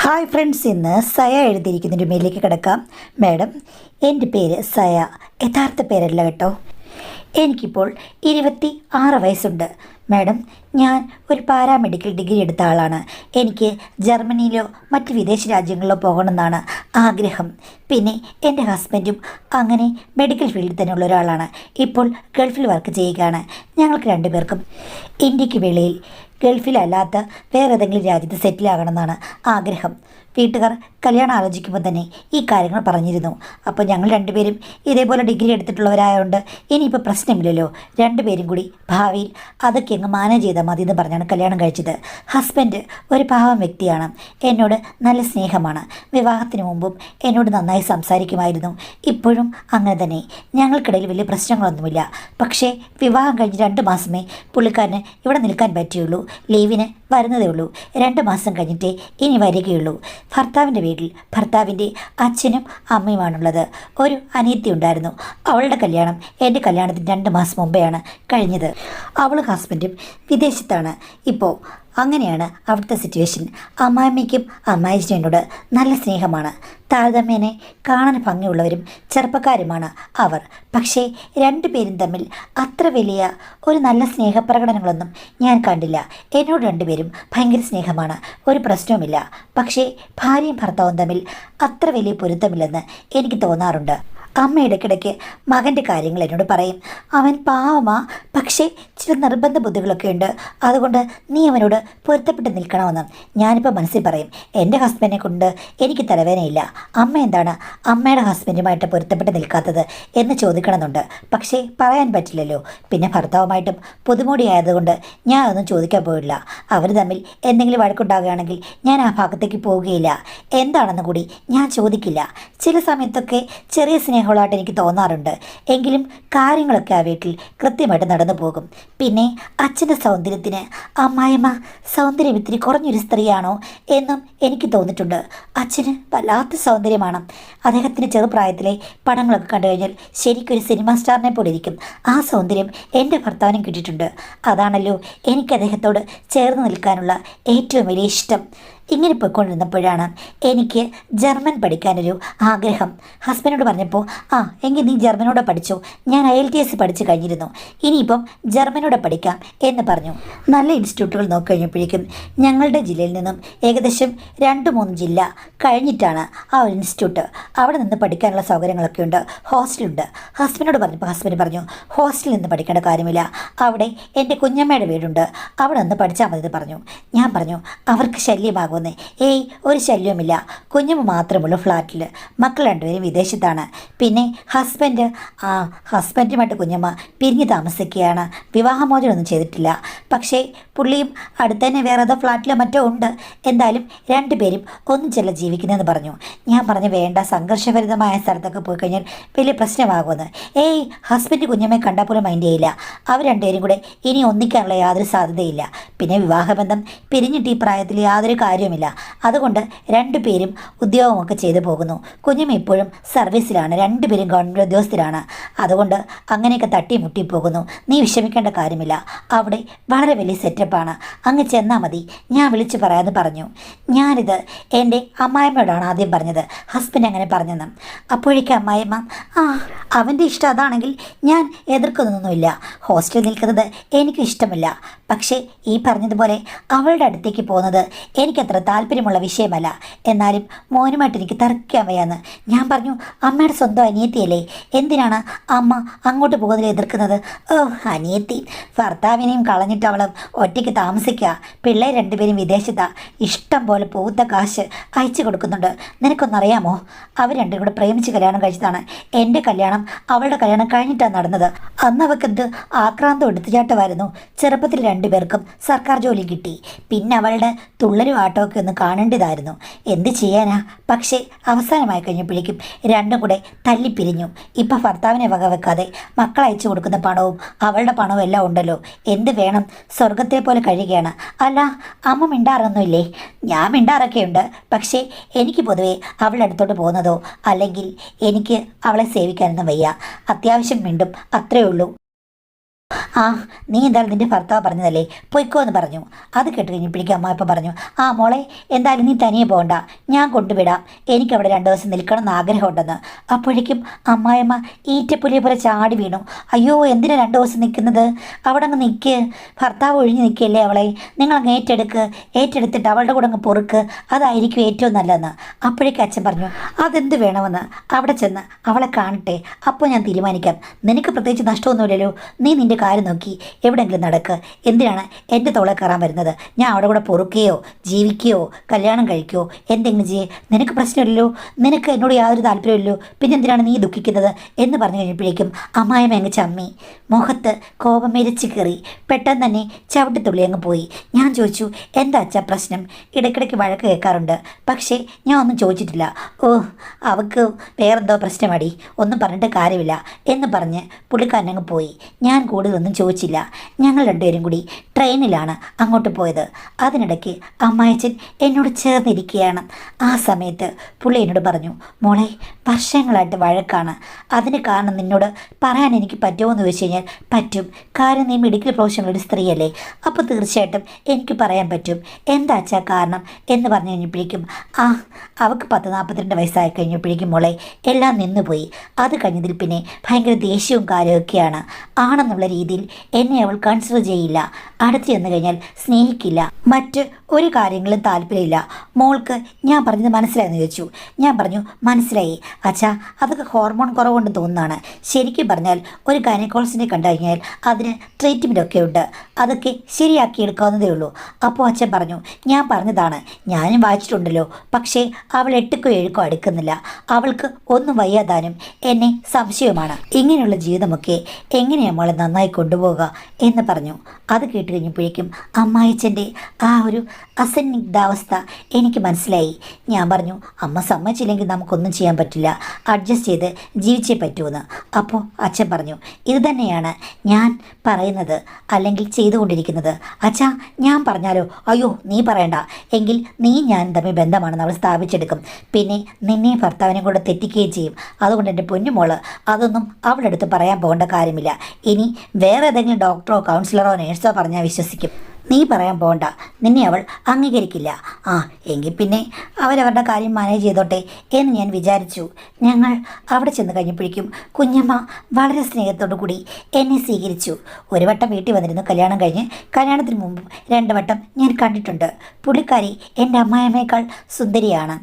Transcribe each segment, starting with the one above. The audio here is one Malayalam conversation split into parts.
ഹായ് ഫ്രണ്ട്സ്, ഇന്ന് സയ എഴുതിയിരിക്കുന്നതിൻ്റെ മേലേക്ക് കിടക്കാം. മാഡം, എൻ്റെ പേര് സയ, യഥാർത്ഥ പേരല്ല കേട്ടോ. എനിക്കിപ്പോൾ 26 വയസ്സുണ്ട്. മാഡം, ഞാൻ ഒരു പാരാമെഡിക്കൽ ഡിഗ്രി എടുത്ത ആളാണ്. എനിക്ക് ജർമ്മനിയിലോ മറ്റ് വിദേശ രാജ്യങ്ങളിലോ പോകണമെന്നാണ് ആഗ്രഹം. പിന്നെ എൻ്റെ ഹസ്ബൻഡും അങ്ങനെ മെഡിക്കൽ ഫീൽഡിൽ തന്നെയുള്ള ഒരാളാണ്. ഇപ്പോൾ ഗൾഫിൽ വർക്ക് ചെയ്യുകയാണ്. ഞങ്ങൾക്ക് രണ്ടുപേർക്കും ഇന്ത്യക്ക് വെളിയിൽ ഗൾഫിലല്ലാത്ത വേറെ ഏതെങ്കിലും രാജ്യത്ത് സെറ്റിലാകണമെന്നാണ് ആഗ്രഹം. വീട്ടുകാർ കല്യാണം ആലോചിക്കുമ്പോൾ തന്നെ ഈ കാര്യങ്ങൾ പറഞ്ഞിരുന്നു. അപ്പോൾ ഞങ്ങൾ രണ്ടുപേരും ഇതേപോലെ ഡിഗ്രി എടുത്തിട്ടുള്ളവരായതുകൊണ്ട് ഇനിയിപ്പോൾ പ്രശ്നമില്ലല്ലോ. രണ്ടുപേരും കൂടി ഭാവിയിൽ അതൊക്കെ അങ്ങ് മാനേജ് ചെയ്താൽ മതി എന്ന് പറഞ്ഞാണ് കല്യാണം കഴിച്ചത്. ഹസ്ബൻഡ് ഒരു പാവം വ്യക്തിയാണ്. എന്നോട് നല്ല സ്നേഹമാണ്. വിവാഹത്തിന് മുമ്പും എന്നോട് നന്നായി സംസാരിക്കുമായിരുന്നു. ഇപ്പോഴും അങ്ങനെ തന്നെ. ഞങ്ങൾക്കിടയിൽ വലിയ പ്രശ്നങ്ങളൊന്നുമില്ല. പക്ഷേ വിവാഹം കഴിഞ്ഞ് 2 മാസമേ പുള്ളിക്കാരന് ഇവിടെ നിൽക്കാൻ പറ്റുകയുള്ളൂ. ലീവിന് വരുന്നതേ ഉള്ളൂ. 2 മാസം കഴിഞ്ഞിട്ടേ ഇനി വരികയുള്ളൂ. ഭർത്താവിൻ്റെ വീട്ടിൽ ഭർത്താവിൻ്റെ അച്ഛനും അമ്മയുമാണുള്ളത്. ഒരു അനിയത്തി ഉണ്ടായിരുന്നു. അവളുടെ കല്യാണം എൻ്റെ കല്യാണത്തിന് 2 മാസം മുമ്പെയാണ് കഴിഞ്ഞത്. അവളും ഹസ്ബൻഡും വിദേശത്താണ് ഇപ്പോൾ. അങ്ങനെയാണ് അവിടുത്തെ സിറ്റുവേഷൻ. അമ്മായിമ്മയ്ക്കും അമ്മായിച്ചനും എന്നോട് നല്ല സ്നേഹമാണ്. താരതമ്യേനെ കാണാൻ ഭംഗിയുള്ളവരും ചെറുപ്പക്കാരുമാണ് അവർ. പക്ഷേ രണ്ടുപേരും തമ്മിൽ അത്ര വലിയ ഒരു നല്ല സ്നേഹപ്രകടനങ്ങളൊന്നും ഞാൻ കണ്ടില്ല. എന്നോട് രണ്ടുപേരും ഭയങ്കര സ്നേഹമാണ്, ഒരു പ്രശ്നവുമില്ല. പക്ഷേ ഭാര്യയും ഭർത്താവും തമ്മിൽ അത്ര വലിയ പൊരുത്തമില്ലെന്ന് എനിക്ക് തോന്നാറുണ്ട്. അമ്മ ഇടയ്ക്കിടയ്ക്ക് മകൻ്റെ കാര്യങ്ങൾ എന്നോട് പറയും. അവൻ പാവമാ, പക്ഷേ ചില നിർബന്ധ ബുദ്ധികളൊക്കെ ഉണ്ട്. അതുകൊണ്ട് നീ അവനോട് പൊരുത്തപ്പെട്ട് നിൽക്കണമെന്ന് ഞാനിപ്പോൾ മനസ്സിൽ പറയും. എൻ്റെ ഹസ്ബൻഡിനെ കൊണ്ട് എനിക്ക് തലവേദനയില്ല. അമ്മ എന്താണ് അമ്മയുടെ ഹസ്ബൻഡുമായിട്ട് പൊരുത്തപ്പെട്ട് നിൽക്കാത്തത് എന്ന് ചോദിക്കണമെന്നുണ്ട്. പക്ഷേ പറയാൻ പറ്റില്ലല്ലോ. പിന്നെ ഭർത്താവുമായിട്ടും പുതുമോടി ആയതുകൊണ്ട് ഞാൻ അതൊന്നും ചോദിക്കാൻ പോയില്ല. അവർ തമ്മിൽ എന്തെങ്കിലും വഴക്കുണ്ടാകുകയാണെങ്കിൽ ഞാൻ ആ ഭാഗത്തേക്ക് പോവുകയില്ല. എന്താണെന്ന് കൂടി ഞാൻ ചോദിക്കില്ല. ചില സമയത്തൊക്കെ ചെറിയ സ്നേഹമുള്ളതായിട്ട് എനിക്ക് തോന്നാറുണ്ട്. എങ്കിലും കാര്യങ്ങളൊക്കെ ആ വീട്ടിൽ കൃത്യമായിട്ട് നടന്നു പോകും. പിന്നെ അച്ഛൻ്റെ സൗന്ദര്യത്തിന് അമ്മായിമ്മ സൗന്ദര്യം ഇത്തിരി കുറഞ്ഞൊരു സ്ത്രീയാണോ എന്നും എനിക്ക് തോന്നിയിട്ടുണ്ട്. അച്ഛന് വല്ലാത്ത സൗന്ദര്യമാണ്. അദ്ദേഹത്തിൻ്റെ ചെറുപ്രായത്തിലെ പടങ്ങളൊക്കെ കണ്ടു കഴിഞ്ഞാൽ ശരിക്കൊരു സിനിമാ സ്റ്റാറിനെ പോലെ ഇരിക്കും. ആ സൗന്ദര്യം എൻ്റെ ഭർത്താവിനും കിട്ടിയിട്ടുണ്ട്. അതാണല്ലോ എനിക്ക് അദ്ദേഹത്തോട് ചേർന്ന് നിൽക്കാനുള്ള ഏറ്റവും വലിയ ഇഷ്ടം. ഇങ്ങനെ പോയിക്കൊണ്ടിരുന്നപ്പോഴാണ് എനിക്ക് ജർമ്മൻ പഠിക്കാനൊരു ആഗ്രഹം. ഹസ്ബൻഡോട് പറഞ്ഞപ്പോൾ എങ്കിൽ നീ ജർമ്മനോടെ പഠിച്ചോ, ഞാൻ IELTS പഠിച്ച് കഴിഞ്ഞിരുന്നു, ഇനിയിപ്പം ജർമ്മനോടെ പഠിക്കാം എന്ന് പറഞ്ഞു. നല്ല ഇൻസ്റ്റിറ്റ്യൂട്ടുകൾ നോക്കിക്കഴിഞ്ഞപ്പോഴേക്കും ഞങ്ങളുടെ ജില്ലയിൽ നിന്നും ഏകദേശം 2-3 ജില്ല കഴിഞ്ഞിട്ടാണ് ആ ഒരു ഇൻസ്റ്റിറ്റ്യൂട്ട്. അവിടെ നിന്ന് പഠിക്കാനുള്ള സൗകര്യങ്ങളൊക്കെ ഉണ്ട്, ഹോസ്റ്റലുണ്ട്. ഹസ്ബൻഡോട് പറഞ്ഞപ്പോൾ ഹസ്ബൻഡ് പറഞ്ഞു ഹോസ്റ്റലിൽ നിന്ന് പഠിക്കേണ്ട കാര്യമില്ല, അവിടെ എൻ്റെ കുഞ്ഞമ്മയുടെ വീടുണ്ട്, അവിടെ നിന്ന് പഠിച്ചാൽ മതി എന്ന് പറഞ്ഞു. ഞാൻ പറഞ്ഞു അവർക്ക് ശല്യമാകും. ഏയ്, ഒരു ശല്യവുമില്ല. കുഞ്ഞമ്മ മാത്രമുള്ളൂ ഫ്ലാറ്റിൽ. മക്കൾ രണ്ടുപേരും വിദേശത്താണ്. പിന്നെ ഹസ്ബൻഡുമായിട്ട് കുഞ്ഞമ്മ പിരിഞ്ഞ് താമസിക്കുകയാണ്. വിവാഹമോചനമൊന്നും ചെയ്തിട്ടില്ല. പക്ഷേ പുള്ളിയും അടുത്ത് തന്നെ വേറെ ഏതോ ഫ്ലാറ്റിലോ മറ്റോ ഉണ്ട്. എന്തായാലും രണ്ടുപേരും ഒന്നിച്ചല്ല ജീവിക്കുന്നതെന്ന് പറഞ്ഞു. ഞാൻ പറഞ്ഞു വേണ്ട, സംഘർഷഭരിതമായ സ്ഥലത്തൊക്കെ പോയി കഴിഞ്ഞാൽ വലിയ പ്രശ്നമാകുമെന്ന്. ഏയ്, ഹസ്ബൻഡ് കുഞ്ഞമ്മയെ കണ്ടാൽ പോലും മൈൻഡ് ചെയ്യില്ല. അവർ രണ്ടുപേരും കൂടെ ഇനി ഒന്നിക്കാനുള്ള യാതൊരു സാധ്യതയില്ല. പിന്നെ വിവാഹബന്ധം പിരിഞ്ഞിട്ട് ഈ പ്രായത്തിൽ യാതൊരു കാര്യവുമില്ല. അതുകൊണ്ട് രണ്ടുപേരും ഉദ്യോഗമൊക്കെ ചെയ്തു പോകുന്നു. കുഞ്ഞമ്മ ഇപ്പോഴും സർവീസിലാണ്. രണ്ടുപേരും ഗവൺമെൻറ് ഉദ്യോഗസ്ഥരാണ്. അതുകൊണ്ട് അങ്ങനെയൊക്കെ തട്ടിമുട്ടി പോകുന്നു. നീ വിഷമിക്കേണ്ട കാര്യമില്ല. അവിടെ വളരെ വലിയ സെറ്റപ്പാണ്. അങ്ങ് ചെന്നാൽ മതി, ഞാൻ വിളിച്ച് പറയാമെന്ന് പറഞ്ഞു. ഞാനിത് എൻ്റെ അമ്മായിമ്മയോടാണ് ആദ്യം പറഞ്ഞത്. ഹസ്ബൻഡ് അങ്ങനെ പറഞ്ഞെന്ന്. അപ്പോഴേക്കും അമ്മായിമ്മ അവൻ്റെ ഇഷ്ടം അതാണെങ്കിൽ ഞാൻ എതിർക്കുന്നൊന്നുമില്ല. ഹോസ്റ്റലിൽ നിൽക്കുന്നത് എനിക്കും ഇഷ്ടമില്ല. പക്ഷേ ഈ പറഞ്ഞതുപോലെ അവളുടെ അടുത്തേക്ക് പോകുന്നത് എനിക്കത്ര താല്പര്യമുള്ള വിഷയമല്ല. എന്നാലും മോനുമായിട്ട് എനിക്ക് തർക്കാൻ വയ്യാന്ന് ഞാൻ പറഞ്ഞു. അമ്മയുടെ സ്വന്തം അനിയത്തിയല്ലേ, എന്തിനാണ് അമ്മ അങ്ങോട്ട് പോകുന്നതിൽ എതിർക്കുന്നത്? അനിയത്തി ഭർത്താവിനെയും കളഞ്ഞിട്ട് അവളും ഒറ്റയ്ക്ക് താമസിക്കുക. പിള്ളേർ രണ്ടുപേരും വിദേശത്താ. ഇഷ്ടം പോലെ പൂത്ത കാശ് അയച്ചു കൊടുക്കുന്നുണ്ട്. നിനക്കൊന്നറിയാമോ, അവർ രണ്ടും കൂടെ പ്രേമിച്ച് കല്യാണം കഴിച്ചതാണ്. എൻ്റെ കല്യാണം അവളുടെ കല്യാണം കഴിഞ്ഞിട്ടാണ് നടന്നത്. അന്ന് അവൾക്കെന്ത് ആക്രാന്തം എടുത്തുചാട്ടമായിരുന്നു. ചെറുപ്പത്തിൽ രണ്ടുപേർക്കും സർക്കാർ ജോലി കിട്ടി. പിന്നെ അവളുടെ തുള്ളലും ആട്ടമൊക്കെ ഒന്ന് കാണേണ്ടതായിരുന്നു. എന്ത് ചെയ്യാനാ? പക്ഷേ അവസാനമായി കഴിഞ്ഞപ്പോഴേക്കും രണ്ടും കൂടെ തല്ലിപ്പിരിഞ്ഞു. ഇപ്പം ഭർത്താവിനെ വകവെക്കാതെ മക്കൾ അയച്ചു കൊടുക്കുന്ന പണവും അവളുടെ പണവും എല്ലാം ഉണ്ടല്ലോ. എന്ത് വേണം? സ്വർഗത്തെ പോലെ കഴിയുകയാണ്. അല്ല, അമ്മ മിണ്ടാറൊന്നുമില്ലേ? ഞാൻ മിണ്ടാറൊക്കെയുണ്ട്. പക്ഷേ എനിക്ക് പൊതുവേ അവളുടെ അടുത്തോട്ട് പോകുന്നതോ അല്ലെങ്കിൽ എനിക്ക് അവളെ സേവിക്കാനൊന്നും വയ്യ. അത്യാവശ്യം മിണ്ടും, അത്രയേ ഉള്ളൂ. ആ, നീ എന്തായാലും നിൻ്റെ ഭർത്താവ് പറഞ്ഞതല്ലേ, പൊയ്ക്കോ എന്ന് പറഞ്ഞു. അത് കേട്ട് കഴിഞ്ഞപ്പോഴേക്കും അമ്മായിപ്പം പറഞ്ഞു, ആ മോളെ, എന്തായാലും നീ തനിയെ പോകണ്ട, ഞാൻ കൊണ്ടുവിടാം, എനിക്കവിടെ 2 ദിവസം നിൽക്കണം എന്ന് ആഗ്രഹമുണ്ടെന്ന്. അപ്പോഴേക്കും അമ്മായിയമ്മ ഈറ്റപ്പുലിയെ പോലെ ചാടി വീണു. അയ്യോ, എന്തിനാ 2 ദിവസം നിൽക്കുന്നത്? അവിടെ അങ്ങ് നിൽക്ക്, ഭർത്താവ് ഒഴിഞ്ഞു നിൽക്കുകയല്ലേ അവളെ, നിങ്ങളങ്ങ് ഏറ്റെടുത്തിട്ട് അവളുടെ കൂടെ അങ്ങ് പൊറുക്ക്, അതായിരിക്കും ഏറ്റവും നല്ലതെന്ന്. അപ്പോഴേക്കും അച്ഛൻ പറഞ്ഞു, അതെന്ത് വേണമെന്ന്, അവിടെ ചെന്ന് അവളെ കാണട്ടെ, അപ്പോൾ ഞാൻ തീരുമാനിക്കാം. നിനക്ക് പ്രത്യേകിച്ച് നഷ്ടമൊന്നുമില്ലല്ലോ, നീ നിൻ്റെ കാര്യം നോക്കി എവിടെയെങ്കിലും നടക്ക്. എന്തിനാണ് എൻ്റെ തോളെ കയറാൻ വരുന്നത്? ഞാൻ അവിടെ കൂടെ പൊറുക്കുകയോ ജീവിക്കുകയോ കല്യാണം കഴിക്കുകയോ എന്തെങ്കിലും ചെയ്യേ, നിനക്ക് പ്രശ്നമില്ലല്ലോ, നിനക്ക് എന്നോട് യാതൊരു താല്പര്യമില്ലല്ലോ, പിന്നെ എന്തിനാണ് നീ ദുഃഖിക്കുന്നത് എന്ന് പറഞ്ഞു കഴിഞ്ഞപ്പോഴേക്കും അമ്മായിയമ്മ അങ്ങ് ചമ്മി, മുഖത്ത് കോപം മെരിച്ച് കയറി, പെട്ടെന്ന് തന്നെ ചവിട്ടിത്തുള്ളി അങ്ങ് പോയി. ഞാൻ ചോദിച്ചു, എന്താ അച്ഛാ പ്രശ്നം? ഇടയ്ക്കിടയ്ക്ക് വഴക്ക് കേൾക്കാറുണ്ട്, പക്ഷേ ഞാൻ ഒന്നും ചോദിച്ചിട്ടില്ല. ഓ, അവൾക്ക് വേറെന്തോ പ്രശ്നമാടി, ഒന്നും പറഞ്ഞിട്ട് കാര്യമില്ല എന്ന് പറഞ്ഞ് പുള്ളിക്കാരനങ്ങ് പോയി. ഞാൻ കൂടുതലൊന്നും ചോദിച്ചില്ല. ഞങ്ങൾ 2 പേരും കൂടി ട്രെയിനിലാണ് അങ്ങോട്ട് പോയത്. അതിനിടയ്ക്ക് അമ്മായച്ചൻ എന്നോട് ചേർന്നിരിക്കുകയാണ്. ആ സമയത്ത് പുള്ളി എന്നോട് പറഞ്ഞു, മോളെ, വർഷങ്ങളായിട്ട് വഴക്കാണ്, അതിന് കാരണം നിന്നോട് പറയാൻ എനിക്ക് പറ്റുമോ എന്ന് ചോദിച്ചു കഴിഞ്ഞാൽ പറ്റും. കാര്യം നീ മെഡിക്കൽ പ്രൊഫഷണൽ ഒരു സ്ത്രീയല്ലേ, അപ്പോൾ തീർച്ചയായിട്ടും എനിക്ക് പറയാൻ പറ്റും. എന്താ അച്ഛാ കാരണം എന്ന് പറഞ്ഞു കഴിഞ്ഞപ്പോഴേക്കും, അവൾക്ക് 42 വയസ്സായി കഴിഞ്ഞപ്പോഴേക്കും മോളെ എല്ലാം നിന്നുപോയി. അത് കഴിഞ്ഞതിൽ പിന്നെ ഭയങ്കര ദേഷ്യവും കാര്യമൊക്കെയാണ്. ആണെന്നുള്ള രീതിയിൽ എന്നെ അവൾ കൺസിഡർ ചെയ്യില്ല, അടുത്ത് ചെന്ന് കഴിഞ്ഞാൽ സ്നേഹിക്കില്ല, മറ്റ് ഒരു കാര്യങ്ങളും താല്പര്യമില്ല. മോൾക്ക് ഞാൻ പറഞ്ഞത് മനസ്സിലായെന്ന് ചോദിച്ചു. ഞാൻ പറഞ്ഞു, മനസ്സിലായി അച്ഛാ, അതൊക്കെ ഹോർമോൺ കുറവുകൊണ്ട് തോന്നുന്നതാണ്. ശരിക്കും പറഞ്ഞാൽ ഒരു ഗൈനക്കോളജിസ്റ്റിനെ കണ്ടു കഴിഞ്ഞാൽ അതിന് ട്രീറ്റ്മെൻറ്റൊക്കെ ഉണ്ട്, അതൊക്കെ ശരിയാക്കി എടുക്കാവുന്നതേ ഉള്ളൂ. അപ്പോൾ അച്ഛൻ പറഞ്ഞു, ഞാൻ പറഞ്ഞതാണ്, ഞാനും വായിച്ചിട്ടുണ്ടല്ലോ, പക്ഷേ അവൾ 8ക്കോ 7ക്കോ അടുക്കുന്നില്ല, അവൾക്ക് ഒന്നും വയ്യാതാനും എന്നെ സംശയവുമാണ്. ഇങ്ങനെയുള്ള ജീവിതമൊക്കെ എങ്ങനെയാണ് മോളെ നന്നായി കൊണ്ടുപോകുക എന്ന് പറഞ്ഞു. അത് കേട്ട് കഴിഞ്ഞപ്പോഴേക്കും അമ്മായിച്ചൻ്റെ ആ ഒരു അസന്നിഗ്ധാവസ്ഥ എനിക്ക് മനസ്സിലായി. ഞാൻ പറഞ്ഞു, അമ്മ സമ്മതിച്ചില്ലെങ്കിൽ നമുക്കൊന്നും ചെയ്യാൻ പറ്റില്ല, അഡ്ജസ്റ്റ് ചെയ്ത് ജീവിച്ചേ പറ്റുമെന്ന്. അപ്പോൾ അച്ഛൻ പറഞ്ഞു, ഇത് തന്നെയാണ് ഞാൻ പറയുന്നത്, അല്ലെങ്കിൽ ചെയ്തുകൊണ്ടിരിക്കുന്നത്. അച്ഛാ, ഞാൻ പറഞ്ഞാലോ? അയ്യോ, നീ പറയണ്ട, എങ്കിൽ നീ ഞാൻ തമ്മിൽ ബന്ധമാണെന്ന് അവൾ സ്ഥാപിച്ചെടുക്കും, പിന്നെ നിന്നെയും ഭർത്താവിനെയും കൂടെ തെറ്റിക്കുകയും ചെയ്യും. അതുകൊണ്ട് എൻ്റെ പൊന്നുമോള് അതൊന്നും അവളുടെ അടുത്ത് പറയാൻ പോകേണ്ട കാര്യമില്ല. ഇനി വേറെ ഏതെങ്കിലും ഡോക്ടറോ കൗൺസിലറോ നേഴ്സോ പറഞ്ഞാൽ വിശ്വസിക്കും. നീ പറയാൻ പോകണ്ട, നിന്നെ അവൾ അംഗീകരിക്കില്ല. എങ്കിൽ പിന്നെ അവരവരുടെ കാര്യം മാനേജ് ചെയ്തോട്ടെ എന്ന് ഞാൻ വിചാരിച്ചു. ഞങ്ങൾ അവിടെ ചെന്ന് കഴിഞ്ഞപ്പോഴേക്കും കുഞ്ഞമ്മ വളരെ സ്നേഹത്തോടു കൂടി എന്നെ സ്വീകരിച്ചു. ഒരു വട്ടം വീട്ടിൽ വന്നിരുന്നു കല്യാണം കഴിഞ്ഞ്. കല്യാണത്തിന് മുമ്പ് 2 വട്ടം ഞാൻ കണ്ടിട്ടുണ്ട്. പുള്ളിക്കാരി എൻ്റെ അമ്മായിയമ്മയേക്കാൾ സുന്ദരിയാണ്.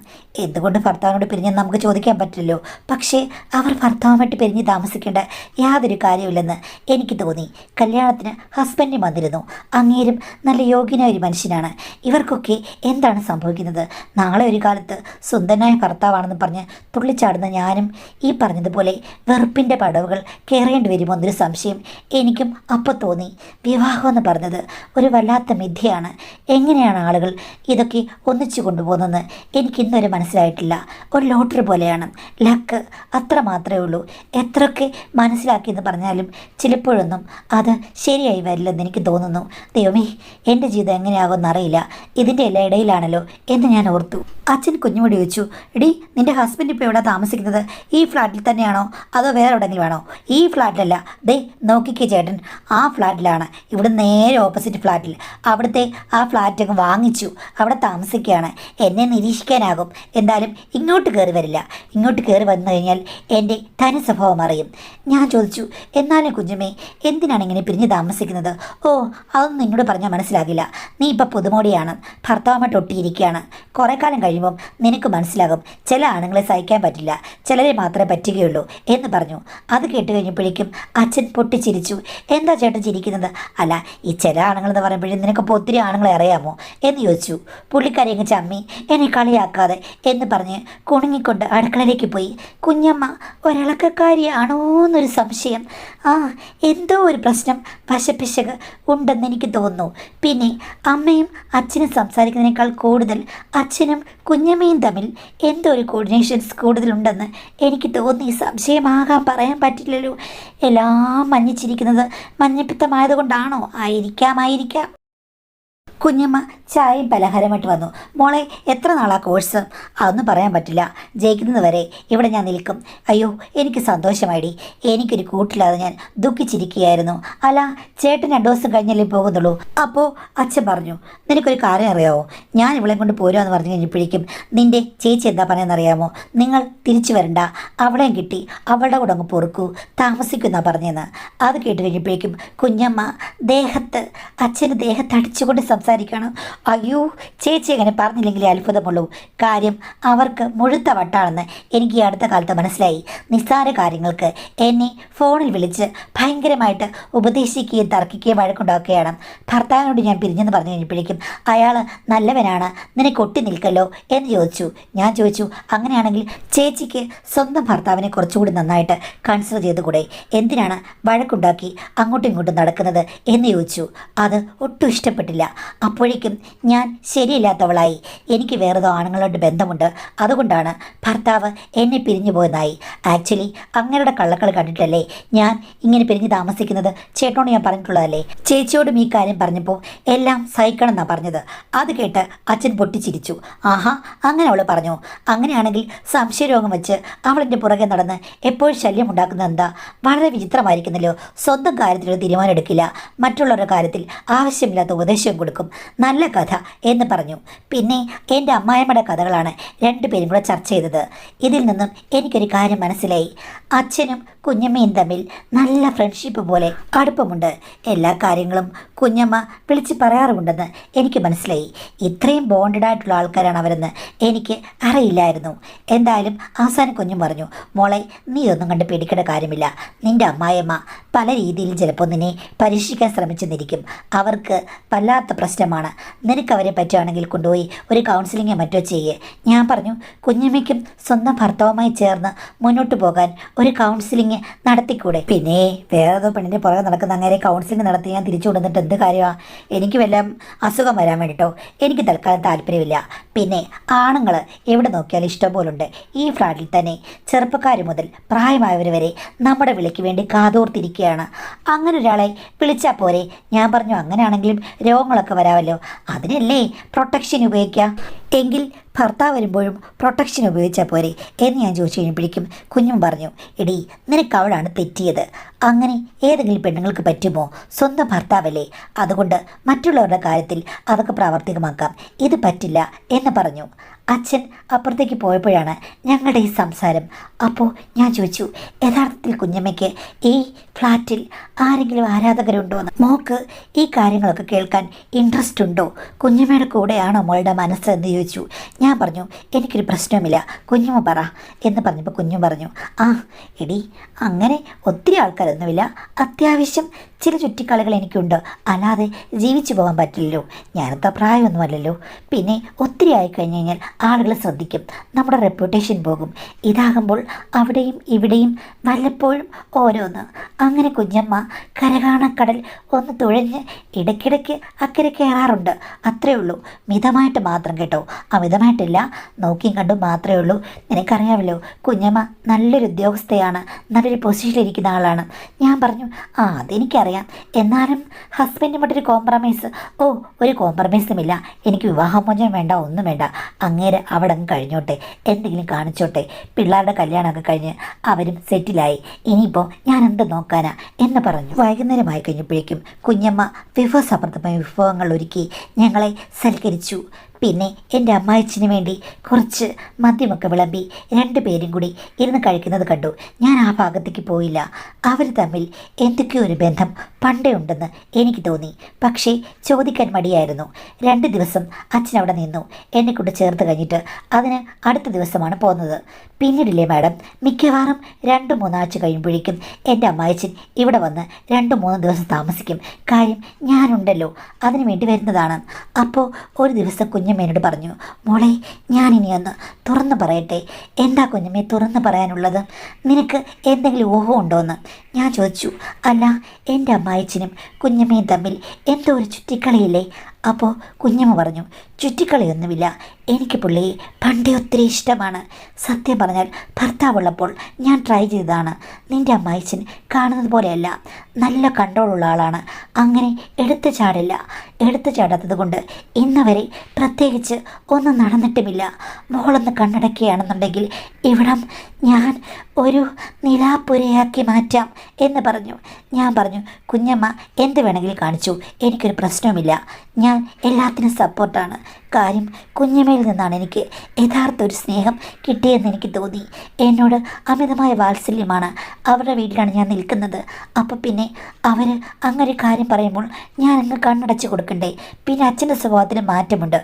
എന്തുകൊണ്ട് ഭർത്താവിനോട് പിരിഞ്ഞെന്ന് നമുക്ക് ചോദിക്കാൻ പറ്റില്ലല്ലോ, പക്ഷേ അവർ ഭർത്താവുമായിട്ട് പിരിഞ്ഞ് താമസിക്കേണ്ട യാതൊരു കാര്യമില്ലെന്ന് എനിക്ക് തോന്നി. കല്യാണത്തിന് ഹസ്ബൻഡും വന്നിരുന്നു. അങ്ങേരും നല്ല യോഗ്യനായ ഒരു മനുഷ്യനാണ്. ഇവർക്കൊക്കെ എന്താണ് സംഭവിക്കുന്നത്? നാളെ ഒരു കാലത്ത് സുന്ദരനായ ഭർത്താവാണെന്ന് പറഞ്ഞ് തുള്ളിച്ചാടുന്ന ഞാനും ഈ പറഞ്ഞതുപോലെ വെറുപ്പിൻ്റെ പടവുകൾ കയറേണ്ടി വരുമോ എന്നൊരു സംശയം എനിക്കും അപ്പോൾ തോന്നി. വിവാഹം എന്ന് പറഞ്ഞത് ഒരു വല്ലാത്ത മിഥ്യയാണ്. എങ്ങനെയാണ് ആളുകൾ ഇതൊക്കെ ഒന്നിച്ചു കൊണ്ടുപോകുന്നതെന്ന് എനിക്കിന്നൊരു മനസ്സിലായിട്ടില്ല. ഒരു ലോട്ടറി പോലെയാണ്, ലക്ക്, അത്ര മാത്രമേ ഉള്ളൂ. എത്രയൊക്കെ മനസ്സിലാക്കിയെന്ന് പറഞ്ഞാലും ചിലപ്പോഴൊന്നും അത് ശരിയായി വരില്ലെന്ന് എനിക്ക് തോന്നുന്നു. ദൈവമേ, എൻ്റെ ജീവിതം എങ്ങനെയാകുമെന്ന് അറിയില്ല, ഇതിൻ്റെ എല്ലാ ഇടയിലാണല്ലോ എന്ന് ഞാൻ ഓർത്തു. അച്ഛൻ കുഞ്ഞുമോടി ചോദിച്ചു, എടി, നിൻ്റെ ഹസ്ബൻഡ് ഇപ്പോൾ എവിടെ താമസിക്കുന്നത്? ഈ ഫ്ലാറ്റിൽ തന്നെയാണോ അതോ വേറെ എവിടെയെങ്കിലും ആണോ? ഈ ഫ്ലാറ്റിലല്ല, ദേ നോക്കിക്കേ ചേട്ടൻ, ആ ഫ്ലാറ്റിലാണ്. ഇവിടെ നേരെ ഓപ്പോസിറ്റ് ഫ്ലാറ്റിൽ. അവിടുത്തെ ആ ഫ്ലാറ്റ് അങ്ങ് വാങ്ങിച്ചു, അവിടെ താമസിക്കുകയാണ്. എന്നെ നിരീക്ഷിക്കാനാകും, എന്തായാലും ഇങ്ങോട്ട് കയറി വരില്ല. ഇങ്ങോട്ട് കയറി വന്നു കഴിഞ്ഞാൽ എൻ്റെ തനി സ്വഭാവം അറിയും. ഞാൻ ചോദിച്ചു, എന്നാലും കുഞ്ഞുമേ, എന്തിനാണ് ഇങ്ങനെ പിരിഞ്ഞ് താമസിക്കുന്നത്? ഓ, അതൊന്നും നിന്നോട് പറഞ്ഞാൽ മനസ്സിലാകില്ല. നീ ഇപ്പം പുതുമോടിയാണ്, ഭർത്താവുമായിട്ട് ഒട്ടിയിരിക്കുകയാണ്. കുറേ കാലം കഴിയുമ്പം നിനക്ക് മനസ്സിലാകും, ചില ആണുങ്ങളെ സഹിക്കാൻ പറ്റില്ല, ചിലരെ മാത്രമേ പറ്റുകയുള്ളൂ എന്ന് പറഞ്ഞു. അത് കേട്ട് കഴിഞ്ഞപ്പോഴേക്കും അച്ഛൻ പൊട്ടിച്ചിരിച്ചു. എന്താ ചേട്ടൻ ചിരിക്കുന്നത്? അല്ല, ഈ ചില ആണുങ്ങളെന്ന് പറയുമ്പോഴേ നിനക്കിപ്പോൾ ഒത്തിരി ആണുങ്ങളെ അറിയാമോ എന്ന് ചോദിച്ചു. പുള്ളിക്കാരി അങ്ങ് ചമ്മി, എന്നെ കളിയാക്കാതെ എന്ന് പറഞ്ഞ് കുണുങ്ങിക്കൊണ്ട് അടുക്കളയിലേക്ക് പോയി. കുഞ്ഞമ്മ ഒരിളക്കക്കാരിയാണോ എന്നൊരു സംശയം. എന്തോ ഒരു പ്രശ്നം, വശപ്പിശക് ഉണ്ടെന്ന് എനിക്ക് തോന്നുന്നു. പിന്നെ അമ്മയും അച്ഛനും സംസാരിക്കുന്നതിനേക്കാൾ കൂടുതൽ അച്ഛനും കുഞ്ഞമ്മയും തമ്മിൽ എന്തോ ഒരു കോർഡിനേഷൻസ് കൂടുതലുണ്ടെന്ന് എനിക്ക് തോന്നി. സംശയമാകാൻ പറയാൻ പറ്റില്ലല്ലോ. എല്ലാം മഞ്ഞിച്ചിരിക്കുന്നത് മഞ്ഞപ്പിത്തമായതുകൊണ്ടാണോ? ആയിരിക്കാം. കുഞ്ഞമ്മ ചായയും പലഹാരമായിട്ട് വന്നു. മോളെ, എത്ര നാളാ കോഴ്സ്? അതൊന്നും പറയാൻ പറ്റില്ല. ജയിക്കുന്നത് വരെ ഇവിടെ ഞാൻ നിൽക്കും. അയ്യോ, എനിക്ക് സന്തോഷമായിടി. എനിക്കൊരു കൂട്ടില്ലാതെ ഞാൻ ദുഃഖിച്ചിരിക്കുകയായിരുന്നു. അല്ല, ചേട്ടൻ 2 ദിവസം കഴിഞ്ഞല്ലേ പോകുന്നുള്ളൂ? അപ്പോൾ അച്ഛൻ പറഞ്ഞു, നിനക്കൊരു കാര്യം അറിയാമോ? ഞാൻ ഇവളെ കൊണ്ട് പോരുമെന്ന് പറഞ്ഞു കഴിഞ്ഞപ്പോഴേക്കും നിന്റെ ചേച്ചി എന്താ പറയുന്നറിയാമോ? നിങ്ങൾ തിരിച്ചു വരണ്ട, അവളെയും കിട്ടി അവളുടെ കൂടെ അങ്ങ് പൊറുക്കൂ, താമസിക്കുന്നാ പറഞ്ഞതെന്ന്. അത് കേട്ട് കഴിഞ്ഞപ്പോഴേക്കും കുഞ്ഞമ്മ അച്ഛൻ്റെ ദേഹത്ത് അടിച്ചുകൊണ്ട് സംസാരിക്കണം. അയ്യോ, ചേച്ചി അങ്ങനെ പറഞ്ഞില്ലെങ്കിലേ അത്ഭുതമുള്ളൂ. കാര്യം അവർക്ക് മുഴുത്ത വട്ടാണെന്ന് എനിക്ക് ഈ അടുത്ത കാലത്ത് മനസ്സിലായി. നിസ്സാര കാര്യങ്ങൾക്ക് എന്നെ ഫോണിൽ വിളിച്ച് ഭയങ്കരമായിട്ട് ഉപദേശിക്കുകയും തർക്കിക്കുകയും വഴക്കുണ്ടാക്കുകയാണ്. ഭർത്താവിനോട് ഞാൻ പിരിഞ്ഞെന്ന് പറഞ്ഞു കഴിഞ്ഞപ്പോഴേക്കും അയാൾ നല്ലവനാണ്, നിനക്ക് ഒട്ടി നിൽക്കല്ലോ എന്ന് ചോദിച്ചു. ഞാൻ ചോദിച്ചു, അങ്ങനെയാണെങ്കിൽ ചേച്ചിക്ക് സ്വന്തം ഭർത്താവിനെ കുറച്ചുകൂടി നന്നായിട്ട് കൺസിഡർ ചെയ്തുകൂടെ? എന്തിനാണ് വഴക്കുണ്ടാക്കി അങ്ങോട്ടും ഇങ്ങോട്ടും നടക്കുന്നത് എന്ന് ചോദിച്ചു. അത് ഒട്ടും ഇഷ്ടപ്പെട്ടില്ല. അപ്പോഴേക്കും ഞാൻ ശരിയില്ലാത്തവളായി. എനിക്ക് വേറെതോ ആണുങ്ങളോട് ബന്ധമുണ്ട്, അതുകൊണ്ടാണ് ഭർത്താവ് എന്നെ പിരിഞ്ഞു പോയതായി. ആക്ച്വലി അങ്ങയുടെ കള്ളക്കളി കണ്ടിട്ടല്ലേ ഞാൻ ഇങ്ങനെ പിരിഞ്ഞ് താമസിക്കുന്നത്? ചേട്ടനോട് ഞാൻ പറഞ്ഞിട്ടുള്ളതല്ലേ? ചേച്ചിയോടും ഈ കാര്യം പറഞ്ഞപ്പോൾ എല്ലാം സഹിക്കണം എന്നാണ് പറഞ്ഞത്. അത് കേട്ട് അച്ഛൻ പൊട്ടിച്ചിരിച്ചു. ആഹാ, അങ്ങനെ അവൾ പറഞ്ഞു. അങ്ങനെയാണെങ്കിൽ സംശയരോഗം വെച്ച് അവളെൻ്റെ പുറകെ നടന്ന് എപ്പോഴും ശല്യം ഉണ്ടാക്കുന്നത് എന്താ? വളരെ വിചിത്രമായിരിക്കുന്നല്ലോ. സ്വന്തം കാര്യത്തിൽ തീരുമാനം എടുക്കില്ല, മറ്റുള്ളവരുടെ കാര്യത്തിൽ ആവശ്യമില്ലാത്ത ഉപദേശം കൊടുക്കും. നല്ല കഥ എന്ന് പറഞ്ഞു. പിന്നെ എൻ്റെ അമ്മായിമ്മയുടെ കഥകളാണ് 2 പേരും കൂടെ ചർച്ച ചെയ്തത്. ഇതിൽ നിന്നും എനിക്കൊരു കാര്യം മനസ്സിലായി. അച്ഛനും കുഞ്ഞമ്മയും തമ്മിൽ നല്ല ഫ്രണ്ട്ഷിപ്പ് പോലെ അടുപ്പമുണ്ട്. എല്ലാ കാര്യങ്ങളും കുഞ്ഞമ്മ വിളിച്ച് പറയാറുമുണ്ടെന്ന് എനിക്ക് മനസ്സിലായി. ഇത്രയും ബോണ്ടഡ് ആയിട്ടുള്ള ആൾക്കാരാണ് അവരെന്ന് എനിക്ക് അറിയില്ലായിരുന്നു. എന്തായാലും അവസാനം കുഞ്ഞും പറഞ്ഞു, മോളെ, നീ ഒന്നും കണ്ട് പേടിക്കേണ്ട കാര്യമില്ല. നിൻ്റെ അമ്മായിയമ്മ പല രീതിയിൽ ചിലപ്പോൾ നിന്നെ പരീക്ഷിക്കാൻ ശ്രമിച്ചെന്നിരിക്കും. അവർക്ക് വല്ലാത്ത പ്രശ്നമാണ്. നിനക്ക് അവരെ പറ്റുകയാണെങ്കിൽ കൊണ്ടുപോയി ഒരു കൗൺസിലിങ്ങോ മറ്റോ ചെയ്യേ. ഞാൻ പറഞ്ഞു, കുഞ്ഞമ്മയ്ക്കും സ്വന്തം ഭർത്താവുമായി ചേർന്ന് മുന്നോട്ട് പോകാൻ ഒരു കൗൺസിലിംഗ് നടത്തിക്കൂടെ? പിന്നെ വേറേതോ പെണ്ണിൻ്റെ പുറകെ നടക്കുന്ന അങ്ങനെ കൗൺസിലിംഗ് നടത്തി ഞാൻ തിരിച്ചു കൊണ്ടുവന്നിട്ട് എന്ത് കാര്യമാണ്? എനിക്ക് വല്ല അസുഖം വരാൻ വേണ്ടിയിട്ടോ? എനിക്ക് തൽക്കാലം താല്പര്യമില്ല. പിന്നെ ആണുങ്ങൾ എവിടെ നോക്കിയാലും ഇഷ്ടംപോലുണ്ട്. ഈ ഫ്ലാറ്റിൽ തന്നെ ചെറുപ്പക്കാർ മുതൽ പ്രായമായവർ വരെ നമ്മുടെ വിളിക്ക് വേണ്ടി കാതോർത്തിരിക്കുകയാണ്. അങ്ങനെ ഒരാളെ വിളിച്ചാൽ പോരെ? ഞാൻ പറഞ്ഞു, അങ്ങനെയാണെങ്കിലും രോഗങ്ങളൊക്കെ വരാമല്ലോ, അതിനല്ലേ പ്രൊട്ടക്ഷൻ ഉപയോഗിക്കാം. എങ്കിൽ ഭർത്താവ് വരുമ്പോഴും പ്രൊട്ടക്ഷൻ ഉപയോഗിച്ചാൽ പോരെ എന്ന് ഞാൻ ചോദിച്ചു കഴിഞ്ഞപ്പോഴേക്കും കുഞ്ഞും പറഞ്ഞു, എടി, നിനക്ക് അവളാണ് തെറ്റിയത്. അങ്ങനെ ഏതെങ്കിലും പെണ്ണുങ്ങൾക്ക് പറ്റുമോ? സ്വന്തം ഭർത്താവല്ലേ, അതുകൊണ്ട് മറ്റുള്ളവരുടെ കാര്യത്തിൽ അതൊക്കെ പ്രാവർത്തികമാക്കാം, ഇത് പറ്റില്ല എന്ന് പറഞ്ഞു. അച്ഛൻ അപ്പുറത്തേക്ക് പോയപ്പോഴാണ് ഞങ്ങളുടെ ഈ സംസാരം. അപ്പോൾ ഞാൻ ചോദിച്ചു, യഥാർത്ഥത്തിൽ കുഞ്ഞമ്മയ്ക്ക് ഈ ഫ്ലാറ്റിൽ ആരെങ്കിലും ആരാധകരുണ്ടോ എന്ന്? മോൾക്ക് ഈ കാര്യങ്ങളൊക്കെ കേൾക്കാൻ ഇൻട്രസ്റ്റ് ഉണ്ടോ? കുഞ്ഞമ്മയുടെ കൂടെയാണോ മോളുടെ മനസ്സ് എന്ന് ചോദിച്ചു. ഞാൻ പറഞ്ഞു, എനിക്കൊരു പ്രശ്നവുമില്ല, കുഞ്ഞമ്മ പറ എന്ന് പറഞ്ഞപ്പോൾ കുഞ്ഞു പറഞ്ഞു, ആ എടി, അങ്ങനെ ഒത്തിരി ആൾക്കാരൊന്നുമില്ല, അത്യാവശ്യം ചില ചുറ്റിക്കളികൾ എനിക്കുണ്ട്, അല്ലാതെ ജീവിച്ചു പോകാൻ പറ്റില്ലല്ലോ, ഞാനത്ര പ്രായമൊന്നുമല്ലല്ലോ. പിന്നെ ഒത്തിരി ആയിക്കഴിഞ്ഞ് കഴിഞ്ഞാൽ ആളുകൾ ശ്രദ്ധിക്കും, നമ്മുടെ റെപ്യൂട്ടേഷൻ പോകും. ഇതാകുമ്പോൾ അവിടെയും ഇവിടെയും വല്ലപ്പോഴും ഓരോന്ന്. അങ്ങനെ കുഞ്ഞമ്മ കരകാണക്കടൽ ഒന്ന് തുഴഞ്ഞ് ഇടയ്ക്കിടയ്ക്ക് അക്കരെ കയറാറുണ്ട്. അത്രയേ ഉള്ളൂ, മിതമായിട്ട് മാത്രം കേട്ടോ, അമിതമായിട്ടില്ല, നോക്കിയും കണ്ടും മാത്രമേ ഉള്ളൂ. നിനക്കറിയാമല്ലോ, കുഞ്ഞമ്മ നല്ലൊരു ഉദ്യോഗസ്ഥയാണ്, നല്ലൊരു പൊസിഷനിലിരിക്കുന്ന ആളാണ്. ഞാൻ പറഞ്ഞു, ആ അതെനിക്കറിയാം, എന്നാലും ഹസ്ബൻഡുമായിട്ടൊരു കോംപ്രമൈസ്? ഓ, ഒരു കോംപ്രമൈസുമില്ല, എനിക്ക് വിവാഹമോചനം വേണ്ട, ഒന്നും വേണ്ട, അങ്ങേരെ അവിടെ അങ്ങ് കഴിഞ്ഞോട്ടെ, എന്തെങ്കിലും കാണിച്ചോട്ടെ, പിള്ളേരുടെ കല്യാണമൊക്കെ കഴിഞ്ഞ് അവരും സെറ്റിലായി, ഇനിയിപ്പോൾ ഞാൻ എന്ത് നോക്കാനാ എന്ന് പറഞ്ഞു. വൈകുന്നേരമായി കഴിഞ്ഞപ്പോഴേക്കും കുഞ്ഞമ്മ വിഭവസമൃദ്ധമായ വിഭവങ്ങൾ ഒരുക്കി ഞങ്ങളെ സൽക്കരിച്ചു. പിന്നെ എൻ്റെ അമ്മായിച്ചിന് വേണ്ടി കുറച്ച് മദ്യമൊക്കെ വിളമ്പി 2 പേരും കൂടി ഇരുന്ന് കഴിക്കുന്നത് കണ്ടു. ഞാൻ ആ ഭാഗത്തേക്ക് പോയില്ല. അവർ തമ്മിൽ എന്തൊക്കെയോ ഒരു ബന്ധം പണ്ടേ ഉണ്ടെന്ന് എനിക്ക് തോന്നി. പക്ഷേ ചോദിക്കാൻ മടിയായിരുന്നു. 2 ദിവസം അച്ഛൻ അവിടെ നിന്നു, എന്നെക്കൊണ്ട് ചേർത്ത് കഴിഞ്ഞിട്ട് അതിന് അടുത്ത ദിവസമാണ് പോകുന്നത്. പിന്നീടില്ലേ മാഡം, മിക്കവാറും 2-3 ആഴ്ച കഴിയുമ്പോഴേക്കും എൻ്റെ അമ്മായിച്ചൻ ഇവിടെ വന്ന് 2-3 ദിവസം താമസിക്കും. കാര്യം ഞാനുണ്ടല്ലോ, അതിനു വേണ്ടി വരുന്നതാണ്. അപ്പോൾ ഒരു ദിവസം കുഞ്ഞമ്മേനോട് പറഞ്ഞു, മോളെ, ഞാനിനി ഒന്ന് തുറന്നു പറയട്ടെ. എന്താ കുഞ്ഞമ്മേ തുറന്നു പറയാനുള്ളത്? നിനക്ക് എന്തെങ്കിലും ഊഹം ഉണ്ടോയെന്ന് ഞാൻ ചോദിച്ചു. അല്ല, എൻ്റെ അമ്മായിച്ചനും കുഞ്ഞമ്മയും തമ്മിൽ എന്തോ ഒരു ചുറ്റിക്കളിയില്ലേ, അപ്പോൾ കുഞ്ഞമ്മ പറഞ്ഞു, ചുറ്റിക്കളിയൊന്നുമില്ല, എനിക്ക് പുള്ളിയെ പണ്ടേ ഒത്തിരി ഇഷ്ടമാണ്. സത്യം പറഞ്ഞാൽ ഭർത്താവുള്ളപ്പോൾ ഞാൻ ട്രൈ ചെയ്തതാണ്. നിൻ്റെ അമ്മായിച്ചൻ കാണുന്നത് പോലെയല്ല, നല്ല കൺട്രോളുള്ള ആളാണ്. അങ്ങനെ എടുത്തു ചാടില്ല. എടുത്തു ചാടാത്തത് കൊണ്ട് ഇന്നവരെ പ്രത്യേകിച്ച് ഒന്നും നടന്നിട്ടുമില്ല. മോളൊന്ന് കണ്ണടക്കുകയാണെന്നുണ്ടെങ്കിൽ ഇവിടം ഞാൻ ഒരു നിലാപ്പുരയാക്കി മാറ്റാം എന്ന് പറഞ്ഞു. ഞാൻ പറഞ്ഞു, കുഞ്ഞമ്മ എന്ത് വേണമെങ്കിലും കാണിച്ചു, എനിക്കൊരു പ്രശ്നവുമില്ല, ഞാൻ എല്ലാത്തിനും സപ്പോർട്ടാണ്. കാര്യം കുഞ്ഞമ്മയിൽ നിന്നാണ് എനിക്ക് യഥാർത്ഥ ഒരു സ്നേഹം കിട്ടിയെന്ന് എനിക്ക് തോന്നി. എന്നോട് അമിതമായ വാത്സല്യമാണ്. അവരുടെ വീട്ടിലാണ് ഞാൻ നിൽക്കുന്നത്. അപ്പോൾ പിന്നെ അവർ അങ്ങനെ കാര്യം പറയുമ്പോൾ ഞാൻ അങ്ങ് കണ്ണടച്ച് കൊടുക്കണ്ടേ? പിന്നെ അച്ഛൻ്റെ സ്വഭാവത്തിന് മാറ്റമുണ്ട്.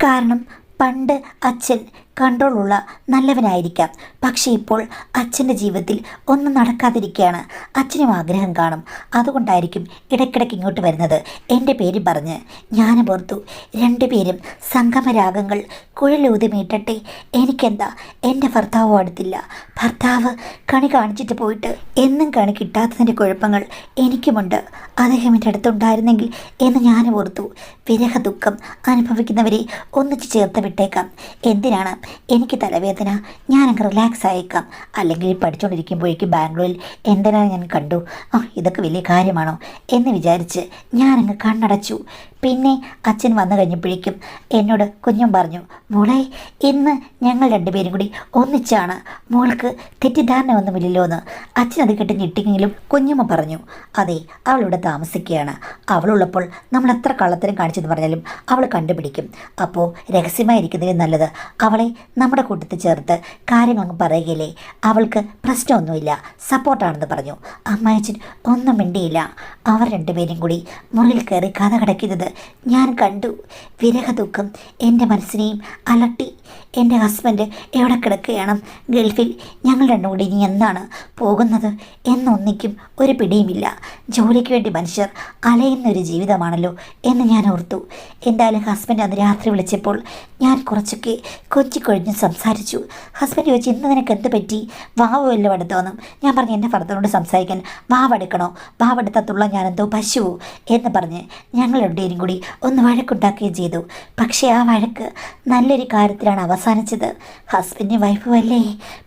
കാരണം പണ്ട് അച്ഛൻ കൺട്രോളുള്ള നല്ലവനായിരിക്കാം, പക്ഷേ ഇപ്പോൾ അച്ഛൻ്റെ ജീവിതത്തിൽ ഒന്നും നടക്കാതിരിക്കുകയാണ്. അച്ഛനും ആഗ്രഹം കാണും, അതുകൊണ്ടായിരിക്കും ഇടയ്ക്കിടയ്ക്ക് ഇങ്ങോട്ട് വരുന്നത്. എൻ്റെ പേര് പറഞ്ഞ് ഞാനും ഓർത്തു, രണ്ടുപേരും സംഗമരാഗങ്ങൾ കുഴലൂതി മീട്ടട്ടെ. എനിക്കെന്താ, എൻ്റെ ഭർത്താവും അടുത്തില്ല. ഭർത്താവ് കണി കാണിച്ചിട്ട് പോയിട്ട് എന്നും കണി കിട്ടാത്തതിൻ്റെ കുഴപ്പങ്ങൾ എനിക്കുമുണ്ട്. അദ്ദേഹം എൻ്റെ അടുത്തുണ്ടായിരുന്നെങ്കിൽ എന്ന് ഞാനും ഓർത്തു. വിരഹ ദുഃഖം അനുഭവിക്കുന്നവരെ ഒന്നിച്ച് ചേർത്ത് വിട്ടേക്കാം. എന്തിനാണ് എനിക്ക് തലവേദന? ഞാനങ്ങ് റിലാക്സ് ആയേക്കാം. അല്ലെങ്കിൽ പഠിച്ചുകൊണ്ടിരിക്കുമ്പോഴേക്കും ബാംഗ്ലൂരിൽ എന്തിനാണ് ഞാൻ കണ്ടു, ഇതൊക്കെ വലിയ കാര്യമാണോ എന്ന് വിചാരിച്ച് ഞാനങ്ങ് കണ്ണടച്ചു. പിന്നെ അച്ഛൻ വന്നു കഴിഞ്ഞപ്പോഴേക്കും എന്നോട് കുഞ്ഞും പറഞ്ഞു, മോളെ ഇന്ന് ഞങ്ങൾ രണ്ടുപേരും കൂടി ഒന്നിച്ചാണ്, മോൾക്ക് തെറ്റിദ്ധാരണ ഒന്നുമില്ലല്ലോ എന്ന്. അച്ഛൻ അത് കേട്ട് ഞെട്ടിയെങ്കിലും കുഞ്ഞുമ്മ പറഞ്ഞു, അതെ, അവളിവിടെ താമസിക്കുകയാണ്. അവളുള്ളപ്പോൾ നമ്മൾ എത്ര കള്ളത്തരം കാണിച്ചെന്ന് പറഞ്ഞാലും അവൾ കണ്ടുപിടിക്കും. അപ്പോൾ രഹസ്യമായിരിക്കുന്നതിന് നല്ലത് അവളെ നമ്മുടെ കൂട്ടത്തിൽ ചേർത്ത് കാര്യങ്ങളങ്ങ് പറയുകയില്ലേ. അവൾക്ക് പ്രശ്നമൊന്നുമില്ല, സപ്പോർട്ടാണെന്ന് പറഞ്ഞു. അമ്മായച്ചൻ ഒന്നും മിണ്ടിയില്ല. അവർ രണ്ടുപേരും കൂടി മുറിയിൽ കയറി കഥ കടക്കുന്നത് ഞാൻ കണ്ടു. വിരഹ ദുഃഖം എൻ്റെ മനസ്സിനെയും അലട്ടി. എൻ്റെ ഹസ്ബൻഡ് എവിടെ കിടക്കുകയാണ്? ഗൾഫിൽ. ഞങ്ങൾ രണ്ടും കൂടി ഇനി എന്നാണ് പോകുന്നത് എന്നൊന്നിക്കും ഒരു പിടിയുമില്ല. ജോലിക്ക് വേണ്ടി മനുഷ്യർ അലയുന്നൊരു ജീവിതമാണല്ലോ എന്ന് ഞാൻ ഓർത്തു. എന്തായാലും ഹസ്ബൻഡ് അന്ന് രാത്രി വിളിച്ചപ്പോൾ ഞാൻ കുറച്ചൊക്കെ കൊഞ്ചിക്കൊഴിഞ്ഞ് സംസാരിച്ചു. ഹസ്ബൻഡ് ചോദിച്ചു, ഇന്ന് നിനക്ക് എന്ത് പറ്റി? വാവ് വല്ലതും എടുത്തോന്നും. ഞാൻ പറഞ്ഞു, എൻ്റെ ഭർത്താവിനോട് സംസാരിക്കാൻ വാവെടുക്കണോ? വാവെടുത്തത്തുള്ള ഞാനെന്തോ പശുവോ എന്ന് പറഞ്ഞ് ഞങ്ങൾ രണ്ടുപേരും കൂടി ഒന്ന് വഴക്കുണ്ടാക്കുകയും ചെയ്തു. പക്ഷേ ആ വഴക്ക് നല്ലൊരു കാര്യത്തിലാണ് അവസാനിച്ചത്. ഹസ്ബൻഡും വൈഫും അല്ലേ,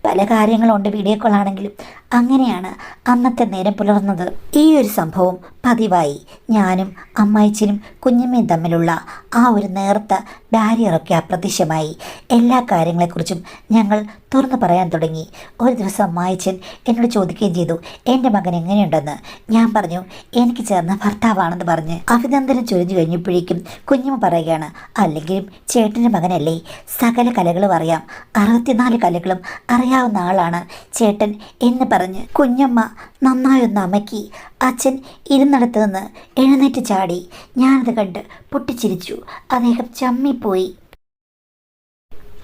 പല കാര്യങ്ങളുണ്ട്, വീഡിയോ കോൾ ആണെങ്കിലും. അങ്ങനെയാണ് അന്നത്തെ നേരം പുലർന്നത്. ഈ ഒരു സംഭവം പതിവായി. ഞാനും അമ്മായിച്ചനും കുഞ്ഞമ്മയും തമ്മിലുള്ള ആ ഒരു നേർത്ത ബാരിയറൊക്കെ അപ്രത്യക്ഷമായി. എല്ലാ കാര്യങ്ങളെക്കുറിച്ചും ഞങ്ങൾ തുറന്നു പറയാൻ തുടങ്ങി. ഒരു ദിവസം അമ്മായിച്ചൻ എന്നോട് ചോദിക്കുകയും ചെയ്തു, എൻ്റെ മകൻ എങ്ങനെയുണ്ടെന്ന്. ഞാൻ പറഞ്ഞു, എനിക്ക് ചേർന്ന ഭർത്താവാണെന്ന് പറഞ്ഞ് അഭിനന്ദനം ചൊരിഞ്ഞു കഴിഞ്ഞപ്പോഴേക്കും കുഞ്ഞമ്മ പറയുകയാണ്, അല്ലെങ്കിലും ചേട്ടൻ്റെ മകനല്ലേ, സകല കലകളും അറിയാം, 64 കലകളും അറിയാവുന്ന ആളാണ് ചേട്ടൻ എന്ന് പറഞ്ഞ് കുഞ്ഞമ്മ നന്നായൊന്ന് അമക്കി. അച്ഛൻ ഇരുന്നിടത്ത് നിന്ന് എഴുന്നേറ്റ് ചാടി. ഞാനത് കണ്ട് പൊട്ടിച്ചിരിച്ചു. അദ്ദേഹം ചമ്മിപ്പോയി.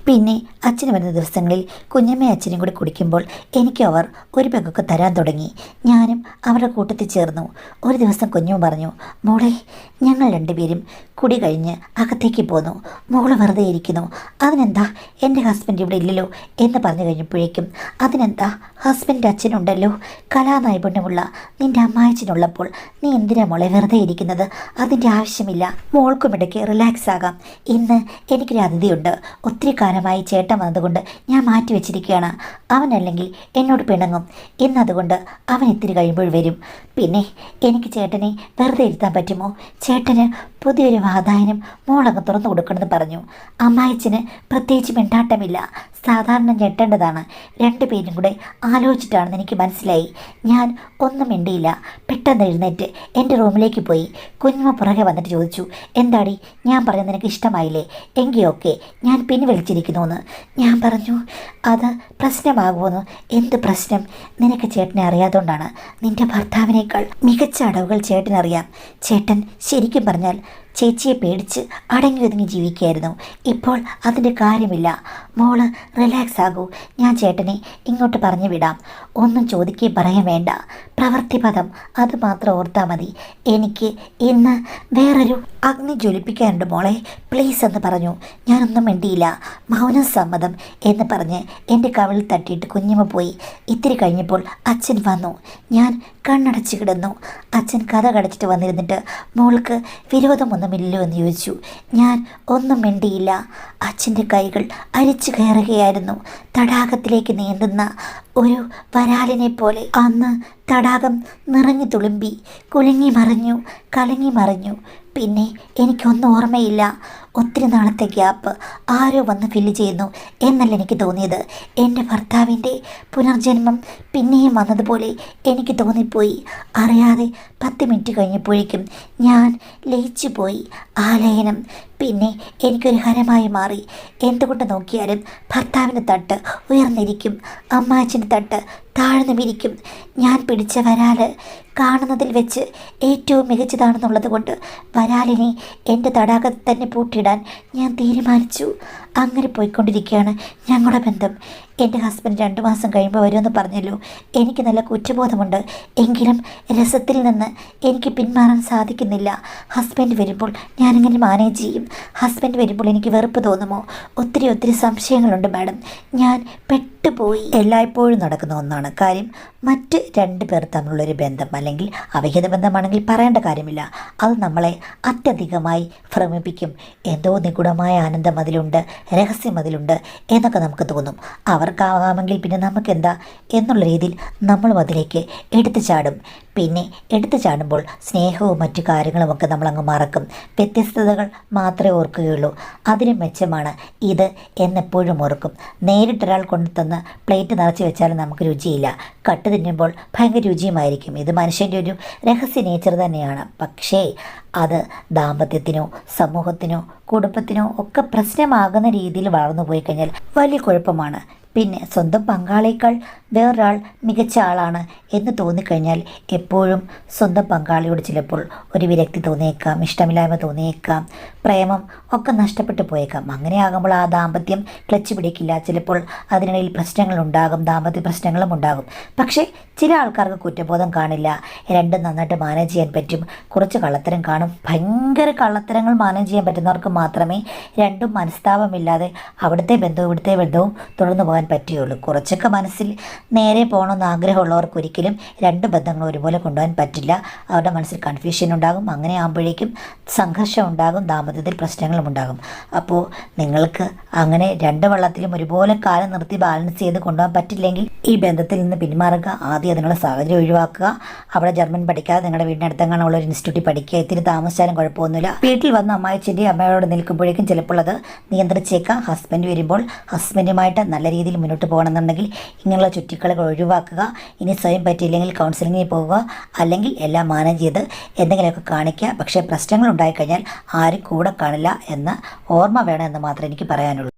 പിന്നെ അച്ഛന് വരുന്ന ദിവസങ്ങളിൽ കുഞ്ഞമ്മയും അച്ഛനും കൂടി കുടിക്കുമ്പോൾ എനിക്ക് അവർ ഒരു പെഗൊക്കെ തരാൻ തുടങ്ങി. ഞാനും അവരുടെ കൂട്ടത്തിൽ ചേർന്നു. ഒരു ദിവസം കുഞ്ഞമ്മ പറഞ്ഞു, മോളെ ഞങ്ങൾ രണ്ടുപേരും കുടി കഴിഞ്ഞ് അകത്തേക്ക് പോന്നു. മോള് വെറുതെ ഇരിക്കുന്നു. അതിനെന്താ, എൻ്റെ ഹസ്ബൻഡ് ഇവിടെ ഇല്ലല്ലോ എന്ന് പറഞ്ഞു കഴിഞ്ഞപ്പോഴേക്കും, അതിനെന്താ, ഹസ്ബൻഡ് അച്ഛനുണ്ടല്ലോ, കലാനൈപുണ്യമുള്ള നിൻ്റെ അമ്മായച്ചനുള്ളപ്പോൾ നീ എന്തിനാ മോളെ വെറുതെ ഇരിക്കുന്നത്? അതിൻ്റെ ആവശ്യമില്ല. മോൾക്കും ഇടയ്ക്ക് റിലാക്സ് ആകാം. ഇന്ന് എനിക്കൊരു അതിഥിയുണ്ട്. ഒത്തിരി കാലമായി ചേട്ടൻ വന്നതുകൊണ്ട് ഞാൻ മാറ്റി വെച്ചിരിക്കുകയാണ്. അവനല്ലെങ്കിൽ എന്നോട് പിണങ്ങും. ഇന്നതുകൊണ്ട് അവൻ ഇത്തിരി കഴിയുമ്പോൾ വരും. പിന്നെ എനിക്ക് ചേട്ടനെ വെറുതെ ഇരുത്താൻ പറ്റുമോ? ചേട്ടന് പുതിയൊരു വാതായനം മോളങ്ങ് തുറന്നു കൊടുക്കണമെന്ന് പറഞ്ഞു. അമ്മായിച്ചന് പ്രത്യേകിച്ച് മിണ്ടാട്ടമില്ല. സാധാരണ ഞെട്ടേണ്ടതാണ്. രണ്ടുപേരും കൂടെ ആലോചിച്ചിട്ടാണെന്ന് എനിക്ക് മനസ്സിലായി. ഞാൻ ഒന്നും മിണ്ടിയില്ല. പെട്ടെന്ന് എഴുന്നേറ്റ് എൻ്റെ റൂമിലേക്ക് പോയി. കുഞ്ഞുമ്മ പുറകെ വന്നിട്ട് ചോദിച്ചു, എന്താടി, ഞാൻ പറയുന്നത് നിനക്ക് ഇഷ്ടമായില്ലേ? എങ്കിൽ ഓക്കെ, ഞാൻ പിൻവലിച്ചിരിക്കുന്നു എന്ന്. ഞാൻ പറഞ്ഞു, അത് പ്രശ്നമാകുമെന്ന്. എന്ത് പ്രശ്നം? നിനക്ക് ചേട്ടനെ അറിയാതുകൊണ്ടാണ്. നിൻ്റെ ഭർത്താവിനേക്കാൾ മികച്ച അടവുകൾ ചേട്ടനറിയാം. ചേട്ടൻ ശരിക്കും പറഞ്ഞാൽ ചേച്ചിയെ പേടിച്ച് അടങ്ങി ഒതുങ്ങി ജീവിക്കുകയായിരുന്നു. ഇപ്പോൾ അതിൻ്റെ കാര്യമില്ല. മോള് റിലാക്സ് ആകൂ, ഞാൻ ചേട്ടനെ ഇങ്ങോട്ട് പറഞ്ഞു വിടാം. ഒന്നും ചോദിക്കുകയും പറയാൻ വേണ്ട, പ്രവൃത്തിപഥം അത് മാത്രം ഓർത്താൽ മതി. എനിക്ക് ഇന്ന് വേറൊരു അഗ്നി ജ്വലിപ്പിക്കാനുണ്ട് മോളെ, പ്ലീസ് എന്ന് പറഞ്ഞു. ഞാനൊന്നും മിണ്ടിയില്ല. മൗനം സമ്മതം എന്ന് പറഞ്ഞ് എൻ്റെ കവിളിൽ തട്ടിയിട്ട് കുഞ്ഞമ്മ പോയി. ഇത്തിരി കഴിഞ്ഞപ്പോൾ അച്ഛൻ വന്നു. ഞാൻ കണ്ണടച്ച് കിടന്നു. അച്ഛൻ കഥ കടച്ചിട്ട് വന്നിരുന്നിട്ട് മോൾക്ക് വിരോധമൊന്നുമില്ലല്ലോ എന്ന് ചോദിച്ചു. ഞാൻ ഒന്നും മിണ്ടിയില്ല. അച്ഛൻ്റെ കൈകൾ അരിച്ചു കയറുകയായിരുന്നു, തടാകത്തിലേക്ക് നീന്തുന്ന ഒരു വരാലിനെ പോലെ. അന്ന് തടാകം നിറഞ്ഞു തുളുമ്പി, കുലുങ്ങി മറിഞ്ഞു, കലങ്ങി മറിഞ്ഞു. പിന്നെ എനിക്കൊന്നും ഓർമ്മയില്ല. ഒത്തിരി നാളത്തെ ഗ്യാപ്പ് ആരോ വന്ന് ഫില്ല് ചെയ്യുന്നു എന്നല്ല എനിക്ക് തോന്നിയത്. എൻ്റെ ഭർത്താവിൻ്റെ പുനർജന്മം പിന്നെയും വന്നതുപോലെ എനിക്ക് തോന്നിപ്പോയി. അറിയാതെ 10 മിനിറ്റ് കഴിഞ്ഞപ്പോഴേക്കും ഞാൻ ലയിച്ചു പോയി. ആലയനം പിന്നെ എനിക്കൊരു ഹരമായി മാറി. എന്തുകൊണ്ട് നോക്കിയാലും ഭർത്താവിൻ്റെ തട്ട് ഉയർന്നിരിക്കും, അമ്മാച്ചൻ്റെ തട്ട് താഴ്ന്നുമിരിക്കും. ഞാൻ പിടിച്ച വരാല് കാണുന്നതിൽ വെച്ച് ഏറ്റവും മികച്ചതാണെന്നുള്ളത് കൊണ്ട് വരാലിനെ എൻ്റെ തടാകത്തിൽ തന്നെ പൂട്ടിയിടാൻ ഞാൻ തീരുമാനിച്ചു. അങ്ങനെ പോയിക്കൊണ്ടിരിക്കുകയാണ് ഞങ്ങളുടെ ബന്ധം. എൻ്റെ ഹസ്ബൻഡ് 2 മാസം കഴിയുമ്പോൾ വരുമെന്ന് പറഞ്ഞല്ലോ. എനിക്ക് നല്ല കുറ്റബോധമുണ്ട്. എങ്കിലും രസത്തിൽ നിന്ന് എനിക്ക് പിന്മാറാൻ സാധിക്കുന്നില്ല. ഹസ്ബൻഡ് വരുമ്പോൾ ഞാനിങ്ങനെ മാനേജ് ചെയ്യും. ഹസ്ബൻഡ് വരുമ്പോൾ എനിക്ക് വെറുപ്പ് തോന്നുമോ? ഒത്തിരി സംശയങ്ങളുണ്ട് മാഡം. ഞാൻ പെട്ടുപോയി. എല്ലായ്പ്പോഴും നടക്കുന്ന ഒന്നാണ് കാര്യം. മറ്റ് 2 പേർ തമ്മിലുള്ളൊരു ബന്ധം അല്ലെങ്കിൽ അവിഹിത ബന്ധമാണെങ്കിൽ പറയേണ്ട കാര്യമില്ല. അത് നമ്മളെ അത്യധികമായി ഭ്രമിപ്പിക്കും. എന്തോ നിഗൂഢമായ ആനന്ദം അതിലുണ്ട്, രഹസ്യം അതിലുണ്ട് എന്നൊക്കെ നമുക്ക് തോന്നും. അവർക്കാവാമെങ്കിൽ പിന്നെ നമുക്കെന്താ എന്നുള്ള രീതിയിൽ നമ്മളും അതിലേക്ക് എടുത്തു ചാടും. പിന്നെ എടുത്തു ചാടുമ്പോൾ സ്നേഹവും മറ്റു കാര്യങ്ങളുമൊക്കെ നമ്മളങ്ങ് മറക്കും. വ്യത്യസ്തതകൾ മാത്രമേ ഓർക്കുകയുള്ളൂ. അതിന് മെച്ചമാണ് ഇത് എന്നെപ്പോഴും ഓർക്കും. നേരിട്ടൊരാൾ കൊണ്ടു തന്ന് പ്ലേറ്റ് നിറച്ച് വെച്ചാലും നമുക്ക് രുചിയില്ല. കട്ട് തിന്നുമ്പോൾ ഭയങ്കര രുചിയുമായിരിക്കും. ഇത് മനുഷ്യൻ്റെ ഒരു രഹസ്യ നേച്ചർ തന്നെയാണ്. പക്ഷേ അത് ദാമ്പത്യത്തിനോ സമൂഹത്തിനോ കുടുംബത്തിനോ ഒക്കെ പ്രശ്നമാകുന്ന രീതിയിൽ വളർന്നു പോയി കഴിഞ്ഞാൽ വലിയ കുഴപ്പമാണ്. പിന്നെ സ്വന്തം പങ്കാളിയേക്കാൾ വേറൊരാൾ മികച്ച ആളാണ് എന്ന് തോന്നിക്കഴിഞ്ഞാൽ എപ്പോഴും സ്വന്തം പങ്കാളിയോട് ചിലപ്പോൾ ഒരു വിരക്തി തോന്നിയേക്കാം, ഇഷ്ടമില്ലായ്മ തോന്നിയേക്കാം, പ്രേമം ഒക്കെ നഷ്ടപ്പെട്ടു പോയേക്കാം. അങ്ങനെയാകുമ്പോൾ ആ ദാമ്പത്യം ക്ലച്ച് പിടിക്കില്ല. ചിലപ്പോൾ അതിനിടയിൽ പ്രശ്നങ്ങളുണ്ടാകും, ദാമ്പത്യ പ്രശ്നങ്ങളും ഉണ്ടാകും. പക്ഷേ ചില ആൾക്കാർക്ക് കുറ്റബോധം കാണില്ല. രണ്ടും നന്നായിട്ട് മാനേജ് ചെയ്യാൻ പറ്റും. കുറച്ച് കള്ളത്തരം കാണും. ഭയങ്കര കള്ളത്തരങ്ങൾ മാനേജ് ചെയ്യാൻ പറ്റുന്നവർക്ക് മാത്രമേ രണ്ടും മനസ്താപമില്ലാതെ അവിടുത്തെ ബന്ധവും ഇവിടുത്തെ ബന്ധവും തുടർന്നു പോകാൻ പറ്റുകയുള്ളൂ. കുറച്ചൊക്കെ മനസ്സിൽ നേരെ പോകണമെന്ന് ആഗ്രഹമുള്ളവർക്ക് ഒരിക്കലും 2 ബന്ധങ്ങളും ഒരുപോലെ കൊണ്ടുപോകാൻ പറ്റില്ല. അവരുടെ മനസ്സിൽ കൺഫ്യൂഷൻ ഉണ്ടാകും. അങ്ങനെ ആകുമ്പോഴേക്കും സംഘർഷം ഉണ്ടാകും, ദാമ്പത്യത്തിൽ പ്രശ്നങ്ങളും ഉണ്ടാകും. അപ്പോൾ നിങ്ങൾക്ക് അങ്ങനെ 2 വള്ളത്തിലും ഒരുപോലെ കാലം നിർത്തി ബാലൻസ് ചെയ്ത് കൊണ്ടുപോകാൻ പറ്റില്ലെങ്കിൽ ഈ ബന്ധത്തിൽ നിന്ന് പിന്മാറുക. ആദ്യം അതിനുള്ള സാഹചര്യം ഒഴിവാക്കുക. അവിടെ ജർമ്മൻ പഠിക്കാതെ നിങ്ങളുടെ വീടിനടുത്തെങ്ങാനും ഉള്ള ഒരു ഇൻസ്റ്റിറ്റ്യൂട്ടിൽ പഠിക്കുക. ഇത്തിരി താമസിച്ചാലും കുഴപ്പമൊന്നുമില്ല. വീട്ടിൽ വന്ന് അമ്മായിച്ചൻ്റെ അമ്മയോട് നിൽക്കുമ്പോഴേക്കും ചിലപ്പോൾ അത് നിയന്ത്രിച്ചേക്കാം. ഹസ്ബൻഡ് വരുമ്പോൾ ഹസ്ബൻഡുമായിട്ട് നല്ല രീതിയിൽ മുന്നോട്ട് പോകണമെന്നുണ്ടെങ്കിൽ ഇങ്ങനെയുള്ള ചുറ്റിക്കളികൾ ഒഴിവാക്കുക. ഇനി സ്വയം പറ്റിയില്ലെങ്കിൽ കൗൺസിലിങ്ങിൽ പോവുക, അല്ലെങ്കിൽ എല്ലാം മാനേജ് ചെയ്ത് എന്തെങ്കിലുമൊക്കെ കാണിക്കുക. പക്ഷേ പ്രശ്നങ്ങൾ ഉണ്ടായിക്കഴിഞ്ഞാൽ ആരും കൂടെ കാണില്ല എന്ന ഓർമ്മ വേണം എന്ന് മാത്രമേ എനിക്ക് പറയാനുള്ളൂ.